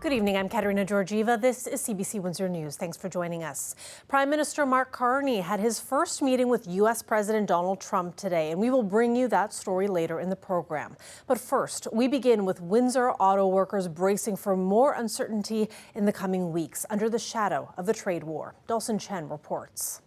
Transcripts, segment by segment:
Good evening, I'm Katerina Georgieva. This is CBC Windsor News. Thanks for joining us. Prime Minister Mark Carney had his first meeting with U.S. President Donald Trump today, and we will bring you that story later in the program. But first, we begin with Windsor auto workers bracing for more uncertainty in the coming weeks under the shadow of the trade war. Dawson Chen reports.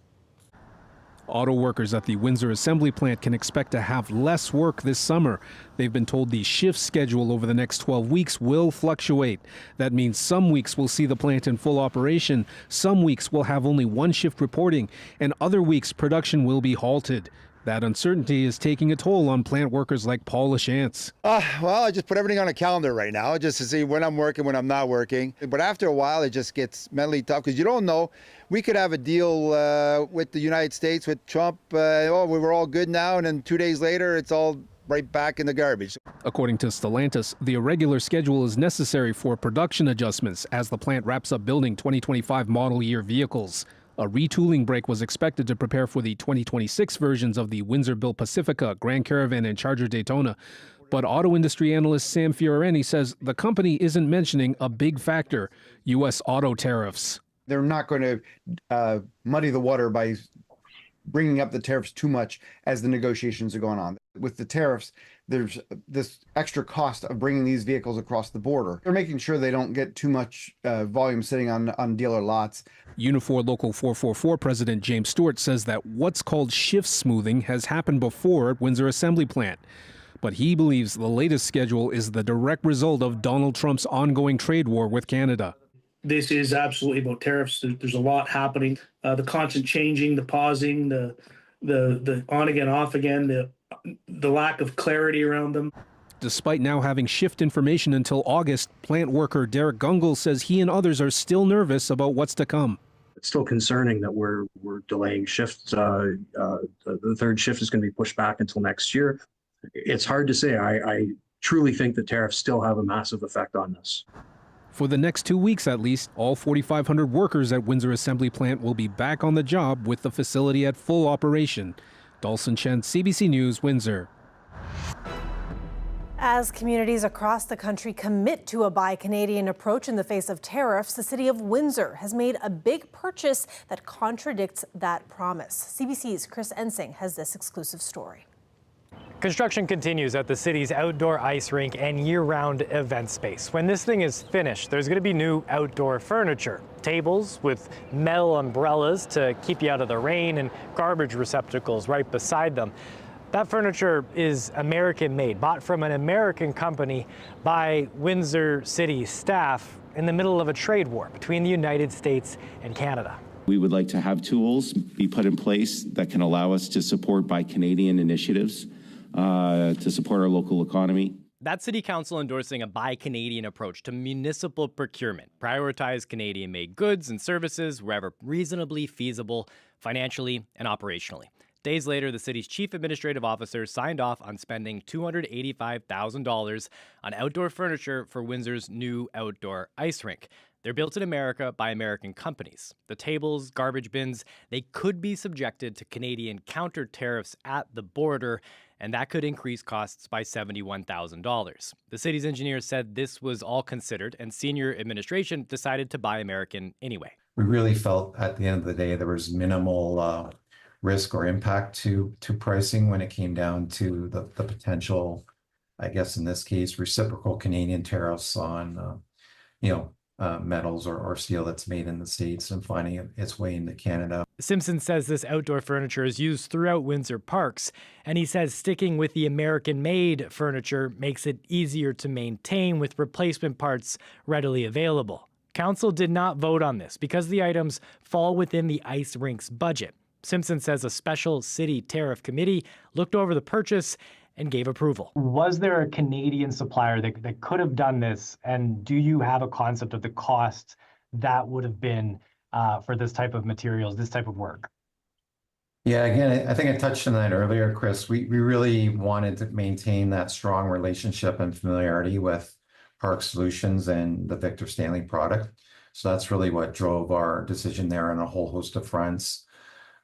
Auto workers at the Windsor assembly plant can expect to have less work this summer. They've been told the shift schedule over the next 12 weeks will fluctuate. That means some weeks we'll see the plant in full operation, some weeks we'll have only one shift reporting, and other weeks production will be halted. That uncertainty is taking a toll on plant workers like Paul Lachance. Well, I just put everything on a calendar right now just to see when I'm working, when I'm not working. But after a while, it just gets mentally tough because you don't know. We could have a deal with the United States, with Trump. We were all good now, and then 2 days later, it's all right back in the garbage. According to Stellantis, the irregular schedule is necessary for production adjustments as the plant wraps up building 2025 model year vehicles. A retooling break was expected to prepare for the 2026 versions of the Windsor-built Pacifica, Grand Caravan, and Charger Daytona. But auto industry analyst Sam Fiorani says the company isn't mentioning a big factor: U.S. auto tariffs. They're not going to muddy the water by bringing up the tariffs too much as the negotiations are going on. With the tariffs, there's this extra cost of bringing these vehicles across the border. They're making sure they don't get too much volume sitting on dealer lots. Unifor Local 444 President James Stewart says that what's called shift smoothing has happened before at Windsor Assembly Plant. But he believes the latest schedule is the direct result of Donald Trump's ongoing trade war with Canada. This is absolutely about tariffs. There's a lot happening. The constant changing, the pausing, the on again, off again, the lack of clarity around them. Despite now having shift information until August, plant worker Derek Gungle says he and others are still nervous about what's to come. It's still concerning that we're delaying shifts. The third shift is going to be pushed back until next year. It's hard to say. I truly think that tariffs still have a massive effect on this. For the next 2 weeks at least, all 4,500 workers at Windsor Assembly Plant will be back on the job with the facility at full operation. Dawson Chen, CBC News, Windsor. As communities across the country commit to a Buy Canadian approach in the face of tariffs, the city of Windsor has made a big purchase that contradicts that promise. CBC's Chris Ensing has this exclusive story. Construction continues at the city's outdoor ice rink and year-round event space. When this thing is finished, there's going to be new outdoor furniture, tables with metal umbrellas to keep you out of the rain, and garbage receptacles right beside them. That furniture is American-made, bought from an American company by Windsor City staff in the middle of a trade war between the United States and Canada. We would like to have tools be put in place that can allow us to support Buy Canadian initiatives, to support our local economy. That's City Council endorsing a Buy Canadian approach to municipal procurement, prioritize Canadian-made goods and services wherever reasonably feasible, financially and operationally. Days later, the city's chief administrative officer signed off on spending $285,000 on outdoor furniture for Windsor's new outdoor ice rink. They're built in America by American companies. The tables, garbage bins, they could be subjected to Canadian counter tariffs at the border, and that could increase costs by $71,000. The city's engineers said this was all considered, and senior administration decided to buy American anyway. We really felt at the end of the day there was minimal risk or impact to pricing when it came down to the potential, I guess in this case, reciprocal Canadian tariffs on metals or steel that's made in the States and finding its way into Canada. Simpson says this outdoor furniture is used throughout Windsor parks, and he says sticking with the American-made furniture makes it easier to maintain with replacement parts readily available. Council did not vote on this because the items fall within the ice rink's budget. Simpson says a special city tariff committee looked over the purchase and gave approval. Was there a Canadian supplier that could have done this? And do you have a concept of the cost that would have been for this type of materials, this type of work? Yeah, again, I think I touched on that earlier, Chris. We really wanted to maintain that strong relationship and familiarity with Park Solutions and the Victor Stanley product. So that's really what drove our decision there on a whole host of fronts.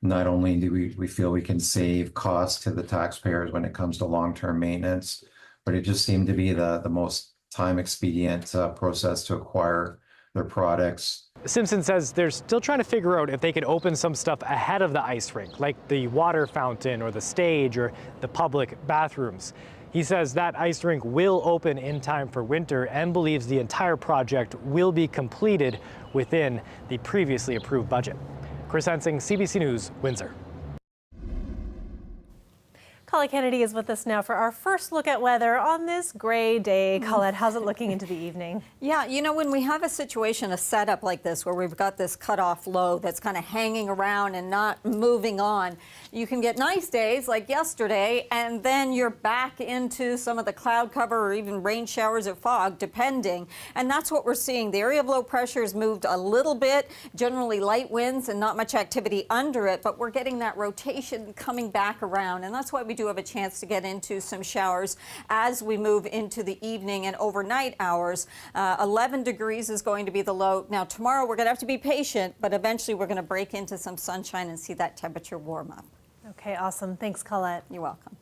Not only do we feel we can save costs to the taxpayers when it comes to long-term maintenance, but it just seemed to be the most time expedient process to acquire their products. Simpson says they're still trying to figure out if they could open some stuff ahead of the ice rink, like the water fountain or the stage or the public bathrooms. He says that ice rink will open in time for winter and believes the entire project will be completed within the previously approved budget. Chris Hensing, CBC News, Windsor. Colette Kennedy is with us now for our first look at weather on this gray day. Colette, how's it looking into the evening? Yeah, you know, when we have a situation, a setup like this, where we've got this cutoff low that's kind of hanging around and not moving on, you can get nice days like yesterday, and then you're back into some of the cloud cover or even rain showers or fog, depending. And that's what we're seeing. The area of low pressure has moved a little bit, generally light winds and not much activity under it, but we're getting that rotation coming back around. And that's why we do have a chance to get into some showers as we move into the evening and overnight hours. 11 degrees is going to be the low. Now tomorrow we're going to have to be patient, but eventually we're going to break into some sunshine and see that temperature warm up. Okay, awesome. Thanks, Colette. You're welcome.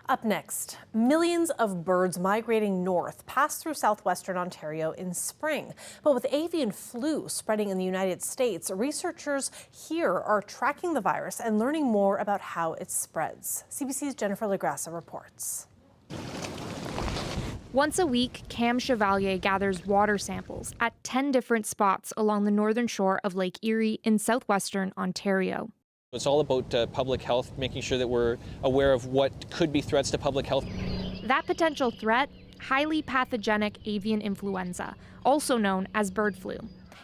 Up next, millions of birds migrating north passed through southwestern Ontario in spring. But with avian flu spreading in the United States, researchers here are tracking the virus and learning more about how it spreads. CBC's Jennifer LaGrassa reports. Once a week, Cam Chevalier gathers water samples at 10 different spots along the northern shore of Lake Erie in southwestern Ontario. It's all about public health, making sure that we're aware of what could be threats to public health. That potential threat, highly pathogenic avian influenza, also known as bird flu.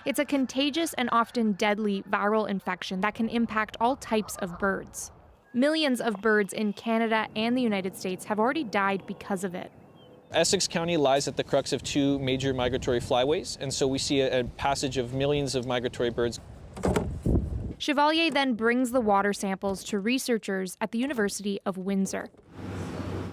It's a contagious and often deadly viral infection that can impact all types of birds. Millions of birds in Canada and the United States have already died because of it. Essex County lies at the crux of two major migratory flyways, and so we see a passage of millions of migratory birds. Chevalier then brings the water samples to researchers at the University of Windsor,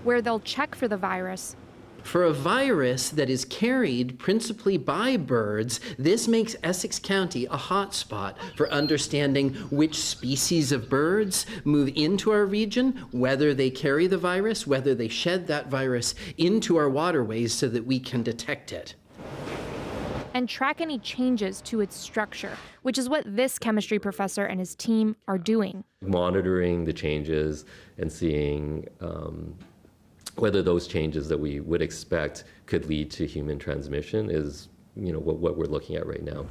where they'll check for the virus. For a virus that is carried principally by birds, this makes Essex County a hotspot for understanding which species of birds move into our region, whether they carry the virus, whether they shed that virus into our waterways so that we can detect it. And track any changes to its structure, which is what this chemistry professor and his team are doing. Monitoring the changes and seeing whether those changes that we would expect could lead to human transmission is, what we're looking at right now.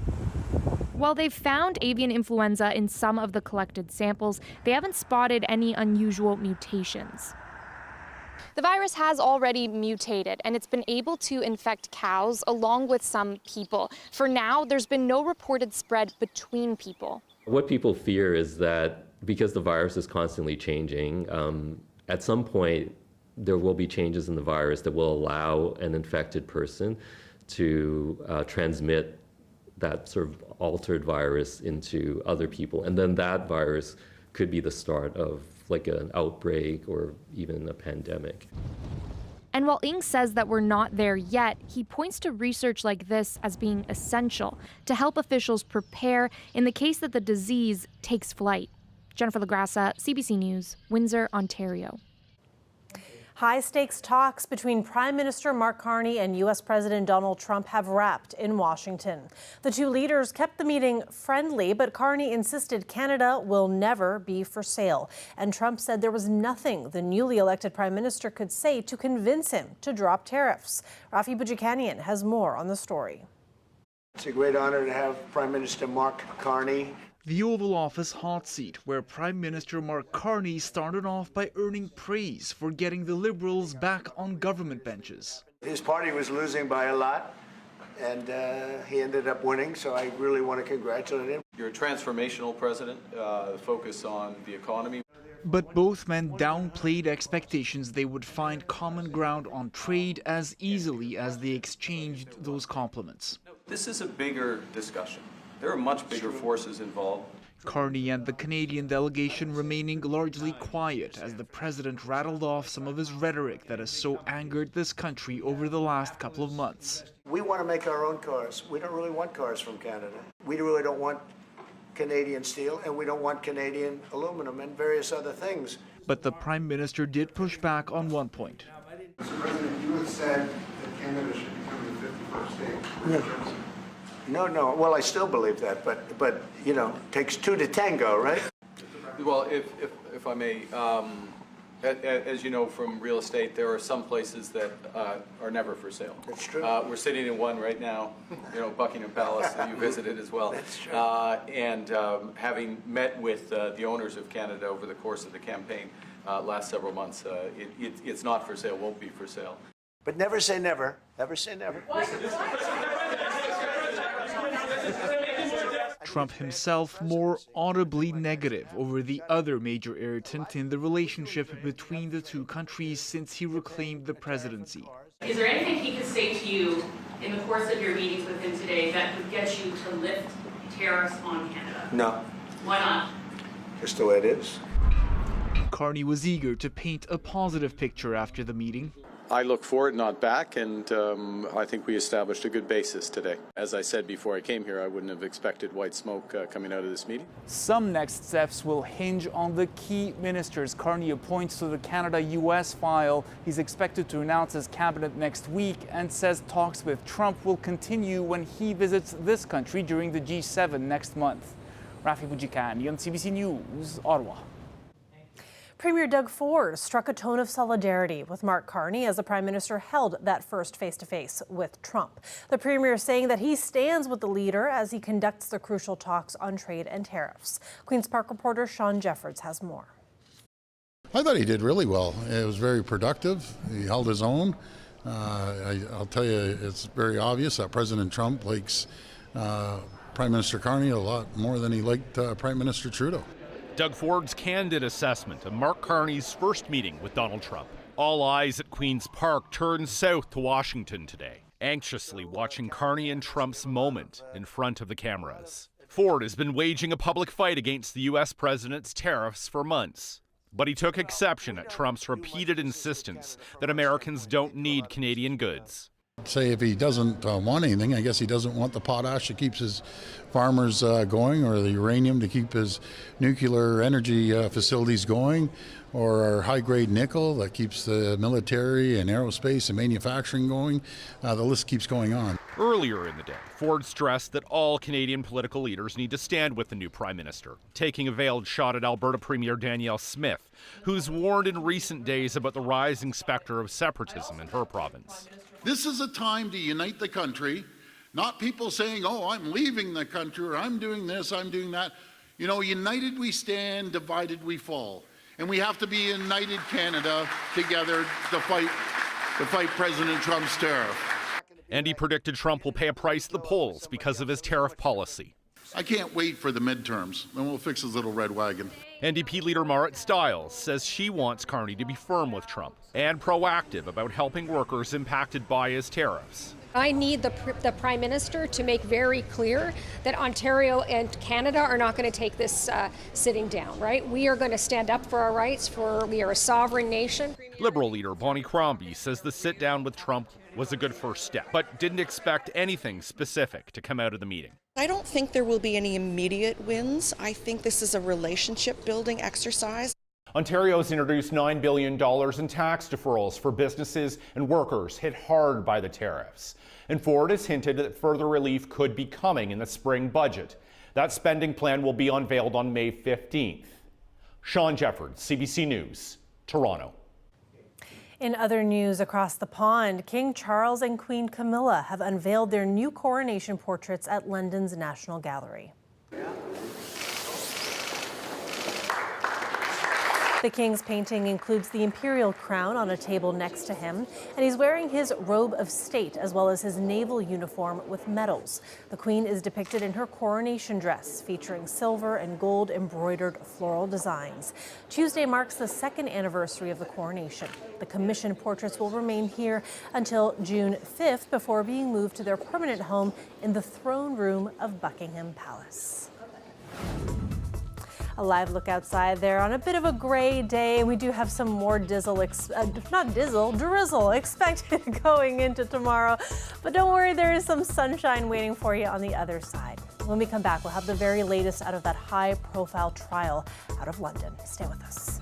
While they've found avian influenza in some of the collected samples, they haven't spotted any unusual mutations. The virus has already mutated, and it's been able to infect cows along with some people. For now, there's been no reported spread between people. What people fear is that because the virus is constantly changing, at some point there will be changes in the virus that will allow an infected person to transmit that sort of altered virus into other people. And then that virus could be the start of like an outbreak or even a pandemic. And while Ng says that we're not there yet, he points to research like this as being essential to help officials prepare in the case that the disease takes flight. Jennifer LaGrassa, CBC News, Windsor, Ontario. High-stakes talks between Prime Minister Mark Carney and U.S. President Donald Trump have wrapped in Washington. The two leaders kept the meeting friendly, but Carney insisted Canada will never be for sale. And Trump said there was nothing the newly elected Prime Minister could say to convince him to drop tariffs. Rafi Boudjikanian has more on the story. It's a great honor to have Prime Minister Mark Carney. The Oval Office hot seat, where Prime Minister Mark Carney started off by earning praise for getting the Liberals back on government benches. His party was losing by a lot, and he ended up winning, so I really want to congratulate him. You're a transformational president, focus on the economy. But both men downplayed expectations they would find common ground on trade as easily as they exchanged those compliments. This is a bigger discussion. There are much bigger forces involved. Carney and the Canadian delegation remaining largely quiet as the president rattled off some of his rhetoric that has so angered this country over the last couple of months. We want to make our own cars. We don't really want cars from Canada. We really don't want Canadian steel, and we don't want Canadian aluminum and various other things. But the Prime Minister did push back on one point. Mr. President, you have said that Canada should become the 51st state. No. Well, I still believe that, but you know, takes two to tango, right? Well, if I may, as you know from real estate, there are some places that are never for sale. That's true. We're sitting in one right now, you know, Buckingham Palace, that you visited as well. That's true. And having met with the owners of Canada over the course of the campaign last several months, it's not for sale, won't be for sale. But never say never. Never say never. Trump himself more audibly negative over the other major irritant in the relationship between the two countries since he reclaimed the presidency. Is there anything he could say to you in the course of your meetings with him today that would get you to lift tariffs on Canada? No. Why not? Just the way it is. Carney was eager to paint a positive picture after the meeting. I look forward, not back, and I think we established a good basis today. As I said before I came here, I wouldn't have expected white smoke coming out of this meeting. Some next steps will hinge on the key ministers Carney appoints to the Canada-US file. He's expected to announce his cabinet next week and says talks with Trump will continue when he visits this country during the G7 next month. Rafi Bujikani on CBC News, Ottawa. Premier Doug Ford struck a tone of solidarity with Mark Carney as the Prime Minister held that first face-to-face with Trump. The Premier saying that he stands with the leader as he conducts the crucial talks on trade and tariffs. Queen's Park reporter Sean Jeffords has more. I thought he did really well. It was very productive. He held his own. I'll tell you, it's very obvious that President Trump likes Prime Minister Carney a lot more than he liked Prime Minister Trudeau. Doug Ford's candid assessment of Mark Carney's first meeting with Donald Trump. All eyes at Queen's Park turned south to Washington today, anxiously watching Carney and Trump's moment in front of the cameras. Ford has been waging a public fight against the U.S. president's tariffs for months. But he took exception at Trump's repeated insistence that Americans don't need Canadian goods. Say if he doesn't want anything, I guess he doesn't want the potash that keeps his farmers going, or the uranium to keep his nuclear energy facilities going, or our high-grade nickel that keeps the military and aerospace and manufacturing going. The list keeps going on. Earlier in the day, Ford stressed that all Canadian political leaders need to stand with the new Prime Minister, taking a veiled shot at Alberta Premier Danielle Smith, who's warned in recent days about the rising specter of separatism in her province. This is a time to unite the country, not people saying, oh, I'm leaving the country, or I'm doing this, I'm doing that. You know, united we stand, divided we fall. And we have to be united Canada together to fight President Trump's tariff. And he predicted Trump will pay a price at the polls because of his tariff policy. I can't wait for the midterms, then we'll fix his little red wagon. NDP leader Marit Stiles says she wants Carney to be firm with Trump and proactive about helping workers impacted by his tariffs. I need the Prime Minister to make very clear that Ontario and Canada are not going to take this sitting down, right? We are going to stand up for our rights, we are a sovereign nation. Liberal leader Bonnie Crombie says the sit-down with Trump was a good first step, but didn't expect anything specific to come out of the meeting. I don't think there will be any immediate wins. I think this is a relationship-building exercise. Ontario has introduced $9 billion in tax deferrals for businesses and workers hit hard by the tariffs. And Ford has hinted that further relief could be coming in the spring budget. That spending plan will be unveiled on May 15th. Sean Jeffords, CBC News, Toronto. In other news across the pond, King Charles and Queen Camilla have unveiled their new coronation portraits at London's National Gallery. The King's painting includes the imperial crown on a table next to him, and he's wearing his robe of state as well as his naval uniform with medals. The Queen is depicted in her coronation dress, featuring silver and gold embroidered floral designs. Tuesday marks the second anniversary of the coronation. The commissioned portraits will remain here until June 5th before being moved to their permanent home in the throne room of Buckingham Palace. A live look outside there on a bit of a gray day, and we do have some more drizzle expected going into tomorrow. But don't worry, there is some sunshine waiting for you on the other side. When we come back, we'll have the very latest out of that high-profile trial out of London. Stay with us.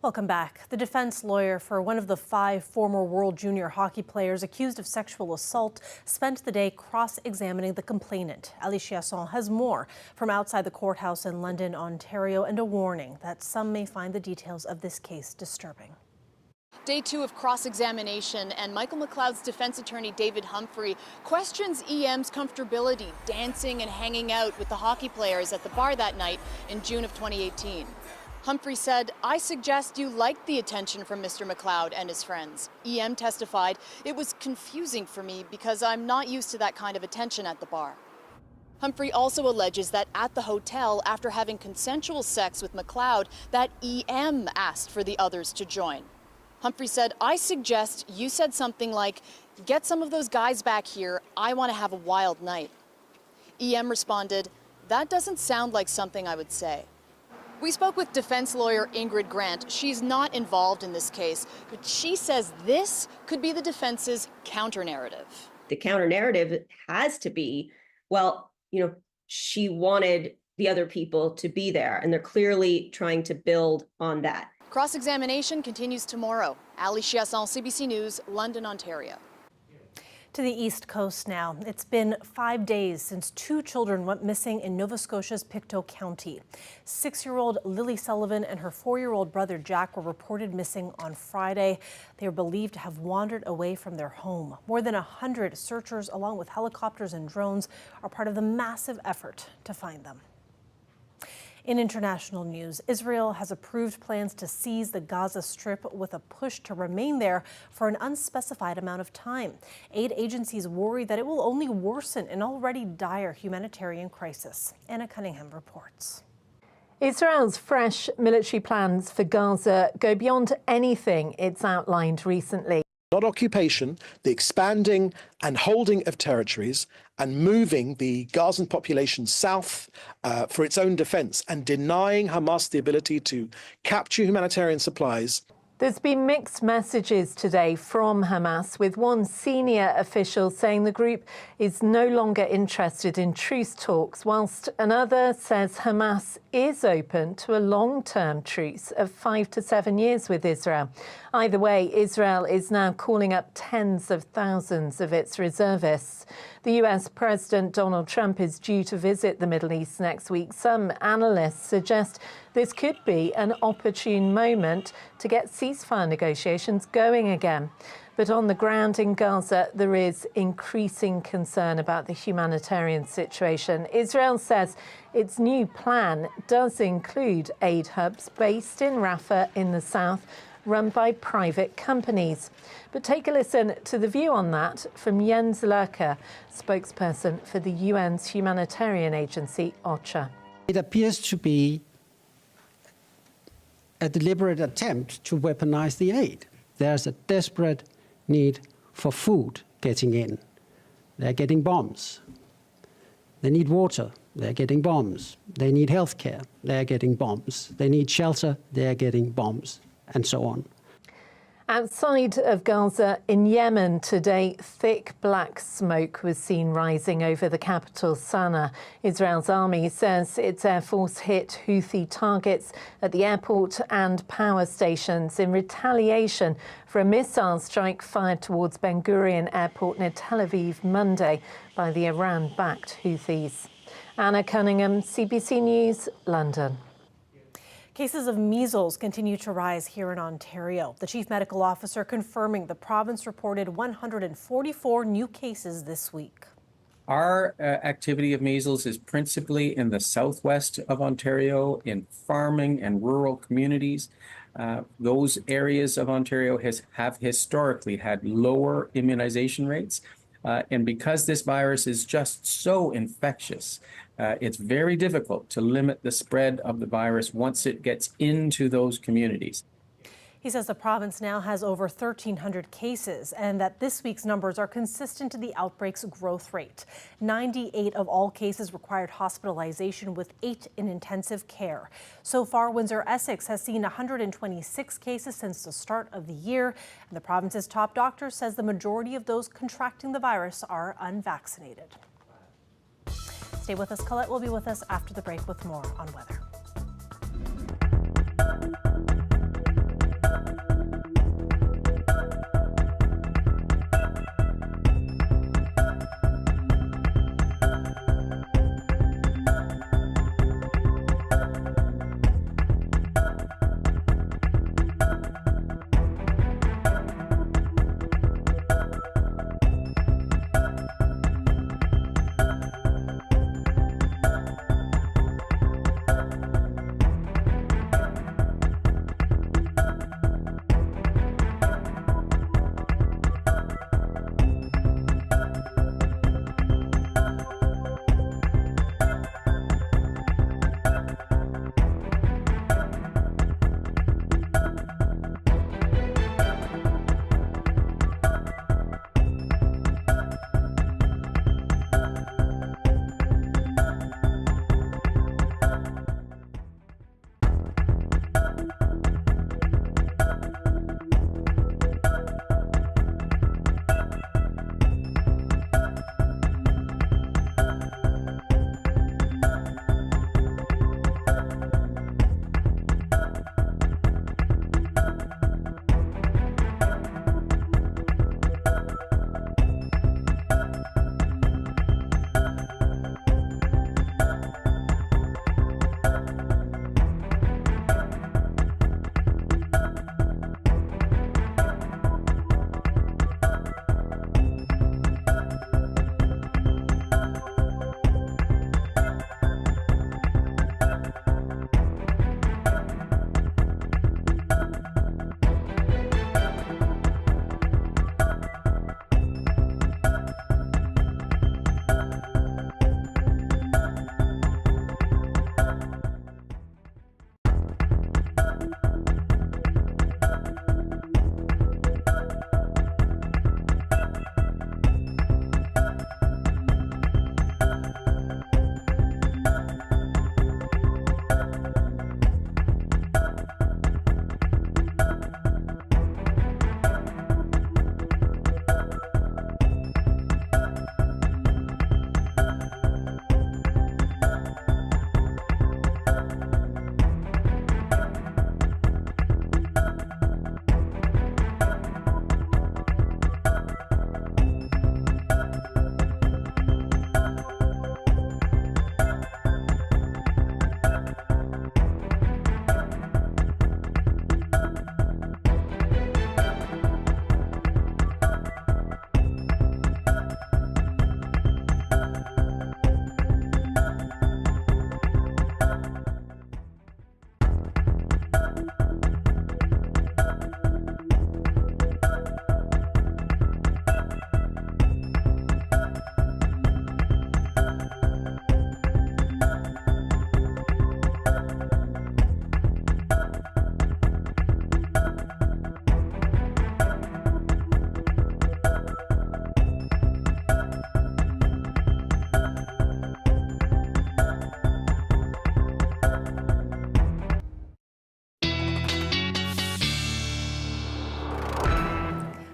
Welcome back. The defense lawyer for one of the 5 former World Junior hockey players accused of sexual assault spent the day cross-examining the complainant. Ali Chiasson has more from outside the courthouse in London, Ontario, and a warning that some may find the details of this case disturbing. Day 2 of cross-examination, and Michael McLeod's defense attorney David Humphrey questions EM's comfortability dancing and hanging out with the hockey players at the bar that night in June of 2018. Humphrey said, "I suggest you liked the attention from Mr. McLeod and his friends." EM testified, "It was confusing for me because I'm not used to that kind of attention at the bar." Humphrey also alleges that at the hotel, after having consensual sex with McLeod, that EM asked for the others to join. Humphrey said, "I suggest you said something like, 'Get some of those guys back here, I want to have a wild night.'" EM responded, "That doesn't sound like something I would say." We spoke with defense lawyer Ingrid Grant. She's not involved in this case, but she says this could be the defense's counter-narrative. The counter-narrative has to be, well, she wanted the other people to be there, and they're clearly trying to build on that. Cross-examination continues tomorrow. Ali Chiasson, CBC News, London, Ontario. To the East Coast now. It's been 5 days since 2 children went missing in Nova Scotia's Pictou County. 6-year-old Lily Sullivan and her 4-year-old brother Jack were reported missing on Friday. They are believed to have wandered away from their home. More than 100 searchers, along with helicopters and drones, are part of the massive effort to find them. In international news, Israel has approved plans to seize the Gaza Strip with a push to remain there for an unspecified amount of time. Aid agencies worry that it will only worsen an already dire humanitarian crisis. Anna Cunningham reports. Israel's fresh military plans for Gaza go beyond anything it's outlined recently. Not occupation, the expanding and holding of territories and moving the Gazan population south for its own defense and denying Hamas the ability to capture humanitarian supplies. There's been mixed messages today from Hamas, with one senior official saying the group is no longer interested in truce talks, whilst another says Hamas is open to a long-term truce of 5 to 7 years with Israel. Either way, Israel is now calling up tens of thousands of its reservists. The US President Donald Trump is due to visit the Middle East next week. Some analysts suggest this could be an opportune moment to get ceasefire negotiations going again. But on the ground in Gaza, there is increasing concern about the humanitarian situation. Israel says its new plan does include aid hubs based in Rafah in the south, run by private companies. But take a listen to the view on that from Jens Lercher, spokesperson for the UN's humanitarian agency, OCHA. It appears to be a deliberate attempt to weaponize the aid. There's a desperate need for food getting in. They're getting bombs. They need water. They're getting bombs. They need healthcare. They're getting bombs. They need shelter. They're getting bombs, and so on. Outside of Gaza, in Yemen today, thick black smoke was seen rising over the capital, Sana'a. Israel's army says its air force hit Houthi targets at the airport and power stations in retaliation for a missile strike fired towards Ben Gurion Airport near Tel Aviv Monday by the Iran-backed Houthis. Anna Cunningham, CBC News, London. Cases of measles continue to rise here in Ontario. The chief medical officer confirming the province reported 144 new cases this week. Our activity of measles is principally in the southwest of Ontario, in farming and rural communities. Those areas of Ontario have historically had lower immunization rates. And because this virus is just so infectious, it's very difficult to limit the spread of the virus once it gets into those communities. He says the province now has over 1,300 cases and that this week's numbers are consistent to the outbreak's growth rate. 98 of all cases required hospitalization, with 8 in intensive care. So far, Windsor-Essex has seen 126 cases since the start of the year, and the province's top doctor says the majority of those contracting the virus are unvaccinated. Stay with us. Colette will be with us after the break with more on weather.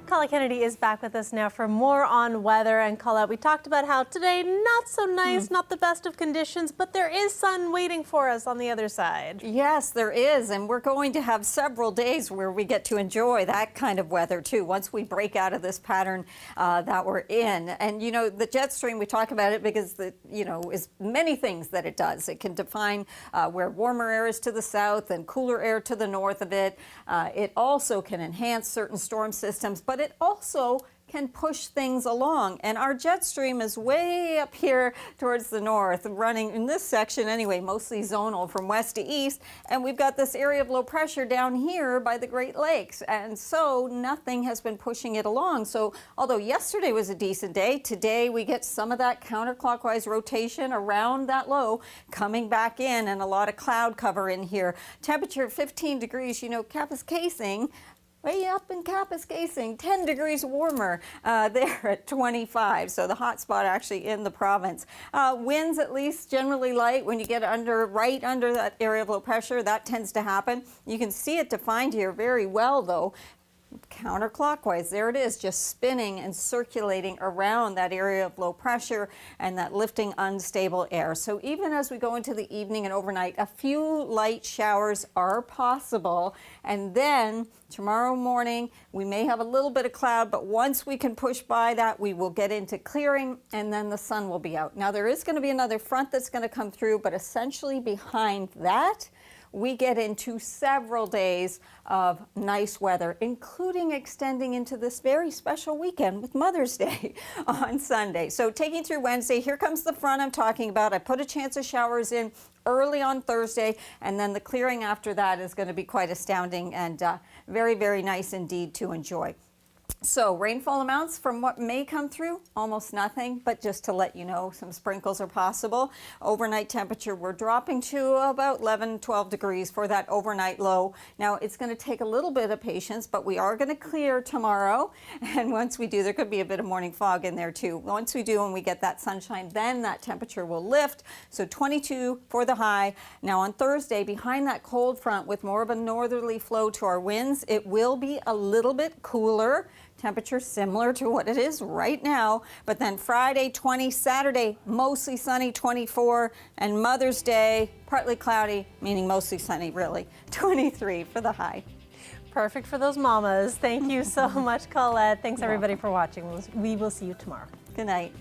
Colette Kennedy is back with us now for more on weather. And Colette, we talked about how today, not so nice, not the best of conditions, but there is sun waiting for us on the other side. Yes, there is. And we're going to have several days where we get to enjoy that kind of weather, too, once we break out of this pattern that we're in. And, you know, the jet stream, we talk about it because, is many things that it does. It can define where warmer air is to the south and cooler air to the north of it. It also can enhance certain storm systems, but it also can push things along. And our jet stream is way up here towards the north, running in this section anyway, mostly zonal from west to east. And we've got this area of low pressure down here by the Great Lakes. And so nothing has been pushing it along. So although yesterday was a decent day, today we get some of that counterclockwise rotation around that low coming back in, and a lot of cloud cover in here. Temperature 15 degrees, Kapuskasing, way up in Kapuskasing, 10 degrees warmer there at 25. So the hot spot actually in the province. Winds at least generally light when you get right under that area of low pressure. That tends to happen. You can see it defined here very well, though. Counterclockwise, there it is, just spinning and circulating around that area of low pressure and that lifting unstable air. So even as we go into the evening and overnight, a few light showers are possible. And then tomorrow morning, we may have a little bit of cloud, but once we can push by that, we will get into clearing, and then the sun will be out. Now, there is going to be another front that's going to come through, but essentially behind that, we get into several days of nice weather, including extending into this very special weekend with Mother's Day on Sunday. So taking through Wednesday, here comes the front I'm talking about. I put a chance of showers in early on Thursday, and then the clearing after that is going to be quite astounding and very, very nice indeed to enjoy. So rainfall amounts from what may come through, almost nothing, but just to let you know, some sprinkles are possible. Overnight temperature, we're dropping to about 11, 12 degrees for that overnight low. Now, it's going to take a little bit of patience, but we are going to clear tomorrow. And once we do, there could be a bit of morning fog in there too. Once we do and we get that sunshine, then that temperature will lift. So 22 for the high. Now on Thursday, behind that cold front with more of a northerly flow to our winds, it will be a little bit cooler. Temperature similar to what it is right now, but then Friday 20, Saturday mostly sunny 24, and Mother's Day partly cloudy, meaning mostly sunny really, 23 for the high. Perfect for those mamas. Thank you so much, Colette. Thanks everybody for watching. We will see you tomorrow. Good night.